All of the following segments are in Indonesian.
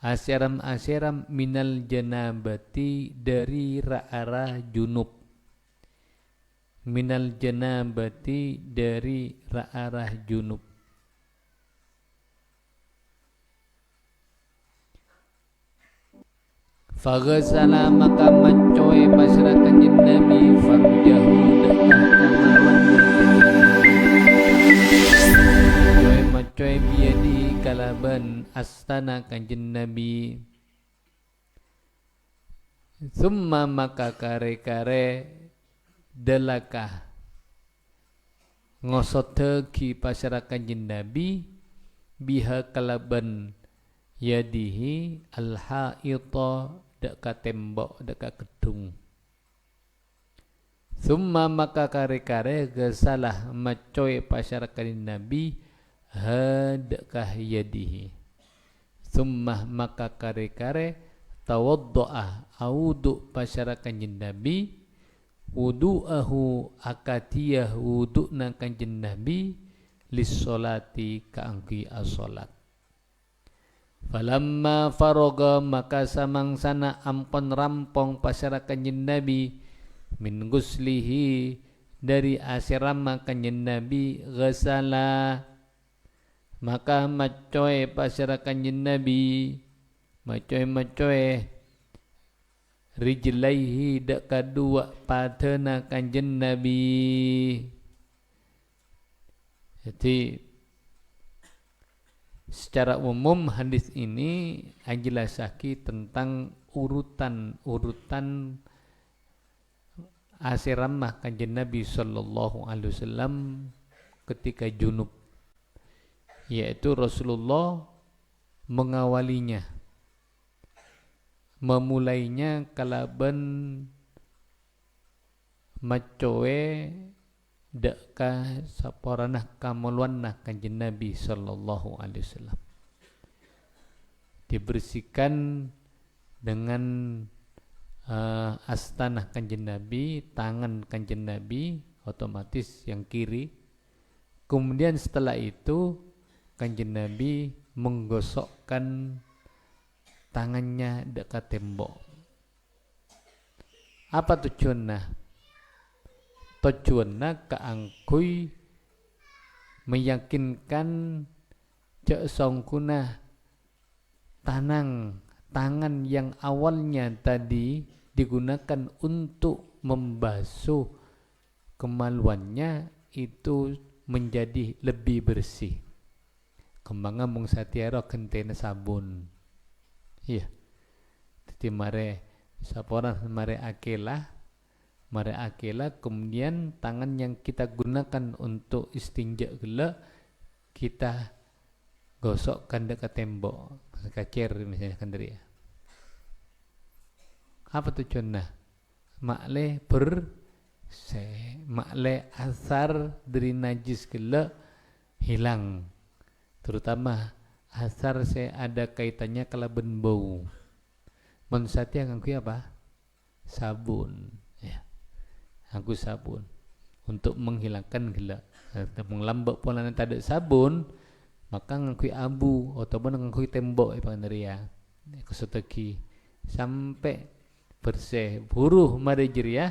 Asyaram minal janabati dari arah junub. Minal janabati dari arah junub. Faghasala maka mencoy masyarakat Nabi farjahu mencoy biadi kalaban astana kanjeng Nabi. Summa maka kare-kare delakah ngosoteki pasyarakat kanjeng Nabi biha kalaban yadihi al-haita dekat tembok dekat gedung. Summa maka kare-kare gesalah macoy pasyarakat Nabi hadkah yadihi. Summa maka kare-kare tawaddoa audu pasyarakat Nabi wudu'ahu akatiyah wudu'na kanjeng Nabi lissolati kaangki as-salat. Falamma faroga maka samangsana ampun rampong pasyarakat kanjeng Nabi min guslihi dari asirama kanjeng Nabi ghasala maka macoy pasyarakat kanjeng Nabi macoy rijlaihi dak kadua patena kanjeng Nabi. Jadi secara umum hadis ini menjelaskan tentang urutan asirama kanjeng Nabi sallallahu alaihi wasallam ketika junub, yaitu Rasulullah mengawalinya, memulainya kalaban macoe dakka saporanah kamuluannah kanjeng Nabi sallallahu alaihi wasallam, dibersihkan dengan astanah kanjeng Nabi, tangan kanjeng Nabi otomatis yang kiri. Kemudian setelah itu kanjeng Nabi menggosokkan tangannya dekat tembok. Apa tujuannya? Tujuannya keangkui meyakinkan cek songkuna tangan yang awalnya tadi digunakan untuk membasuh kemaluannya itu menjadi lebih bersih. Kembang mung satiaro kentena sabun. Iya. Jadi mare saporan mare akela kemudian tangan yang kita gunakan untuk istinja gela kita gosokkan dekat tembok, kacer misalnya kan dari ya. Apa tujuannya? Makle asar dari najis gela hilang, terutama asar ada kaitannya kalaban bau. Mensati angku apa? Sabun, ya. Angku sabun untuk menghilangkan gela. Menglambak pola tak ada sabun, maka ngakui abu ataupun ngakui tembok ya. Kesoteki sampai bersih buruh madajir ya.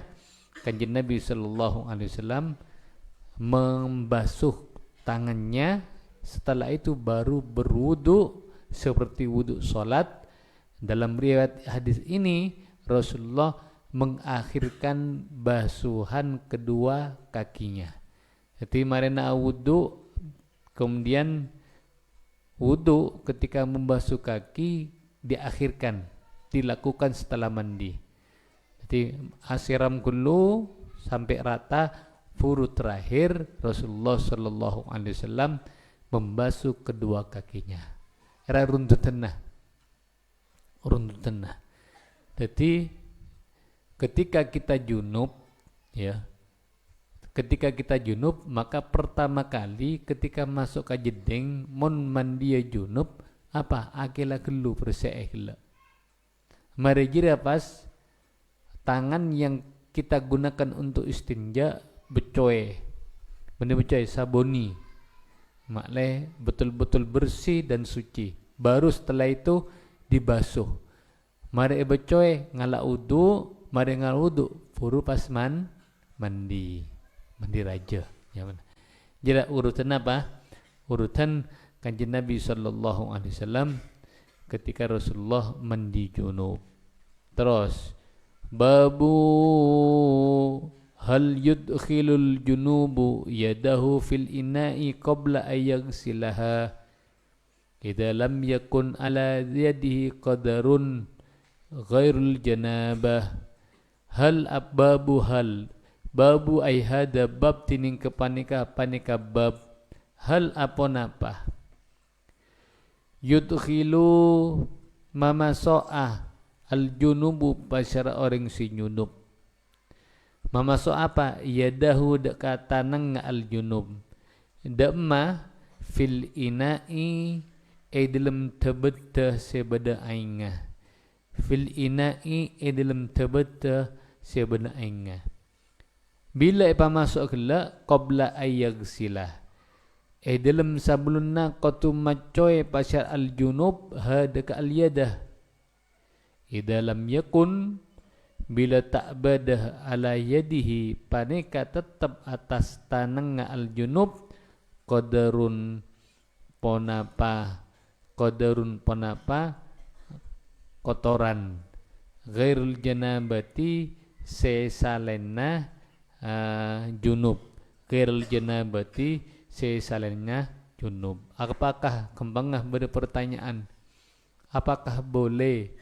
Kanjeng Nabi sallallahu alaihi wasallam membasuh tangannya, setelah itu baru berwudu seperti wudu salat. Dalam riwayat hadis ini Rasulullah mengakhirkan basuhan kedua kakinya. Jadi marina wudu, kemudian wudu ketika membasuh kaki diakhirkan, dilakukan setelah mandi. Jadi asiram kullu sampai rata, furu terakhir Rasulullah sallallahu alaihi wasallam membasuh kedua kakinya. Era runtuh tengah. Jadi ketika kita junub ya, maka pertama kali ketika masuk ke jeding mon mandia junub apa akila gelu bersih gela. Mari jira pas tangan yang kita gunakan untuk istinja becoy sabuni makle betul-betul bersih dan suci. Baru setelah itu dibasuh. Mari becoy ngala udu, mari ngala udu puru pas mandi raja. Ya mana? Jadi urutan apa? Urutan Kanjeng Nabi sallallahu alaihi wasallam ketika Rasulullah mandi junub. Terus babu hal yudkhilul junubu yadahu fil ina'i qabla ayaghsilaha idza lam yakun ala yadihi qadarun ghairul janabah hal abbabu hal babu ay hada bab tining kepanika bab hal apa yudkhilu mamaso'ah al-junubu pasyara orang si junub. Mamaso apa? Yadahu dekat tanang al-junub. Damma fil ina'i dalam tebeta sebeda aingah. Fil ina'i dalam tebeta sebeda aingah. Bila ipa masuk kela qabla ayaghsilah. Dalam sabulunna qatu macoy pasyar al-junub hadaka al-yadah. Idza lam yakun bila tak badah ala yadihi paneka tetap atas tanang al-junub qadarun ponapa kotoran ghairul janabati sesalena junub ghairul janabati sesalena junub. Apakah kembangah berpertanyaan apakah boleh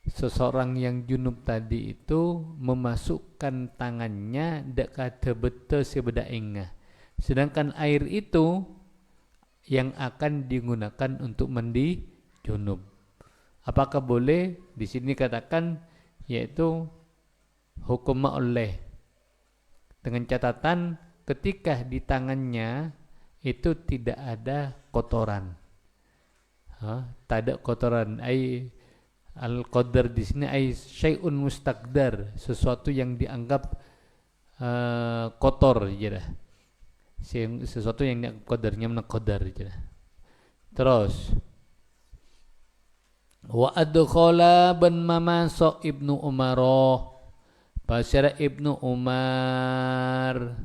seseorang yang junub tadi itu memasukkan tangannya dekat tebeta sebeda engah, sedangkan air itu yang akan digunakan untuk mandi junub. Apakah boleh? Di sini katakan yaitu hukum oleh dengan catatan ketika di tangannya itu tidak ada kotoran. Tak ada kotoran. Al-qadar di sini syai'un mustaqdar, sesuatu yang dianggap kotor je dah. Sesuatu yang dianggap qadarnya mana qadar je dah. Terus wa adkhala ban mamasok Ibnu Umar. Basyara Ibnu Umar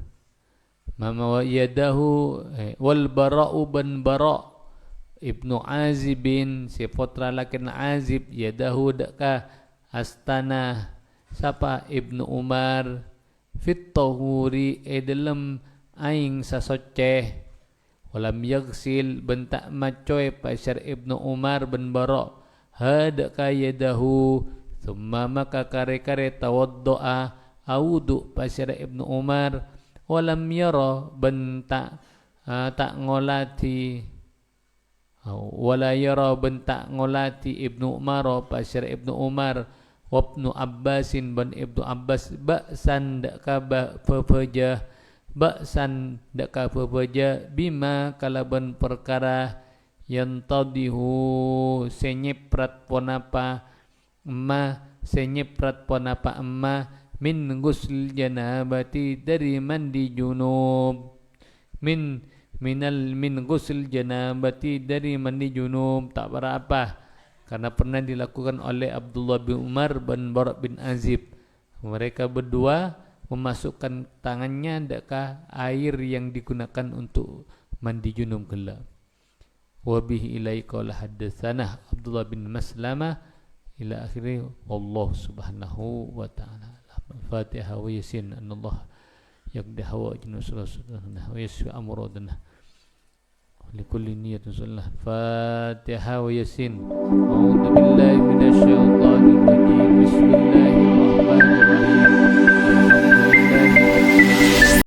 mama yadahu wal bara'u ban bara' Ibnu Azibin si putra lakin Azib yadahu daka astana sapa Ibnu Umar fit tahuri dalam aing sasoceh walam yaghsil bentak macoy pasyar Ibnu Umar bin Bara hadaka yadahu thumma maka kare-kare tawaddoa awudu pasyar Ibnu Umar walam yara bentak tak ngolati wala yara bentak ngolati Ibnu Umar pasyar Ibnu Umar wabnu Abbasin ban Ibnu Abbas ba'san daka pepeja ba'san daka pepeja bima kalaban perkara yang tadihu senyeprat ponapa emma min ghusl janabati dari mandi junub min ghusl janabati dari mandi junub tak berapa karena pernah dilakukan oleh Abdullah bin Umar bin Bara' bin Azib. Mereka berdua memasukkan tangannya dekat air yang digunakan untuk mandi junub gelap. Wa bihi ilai qala haddatsana Abdullah bin Maslamah ila akhirih wallahu subhanahu wa ta'ala. Al-Fatihah wa yasin anallah yaqdi hawajina sallallahu wa yasfi amradana likulli niyatin sallallahu. Fatihah wa yasin. A'udzu billahi minasy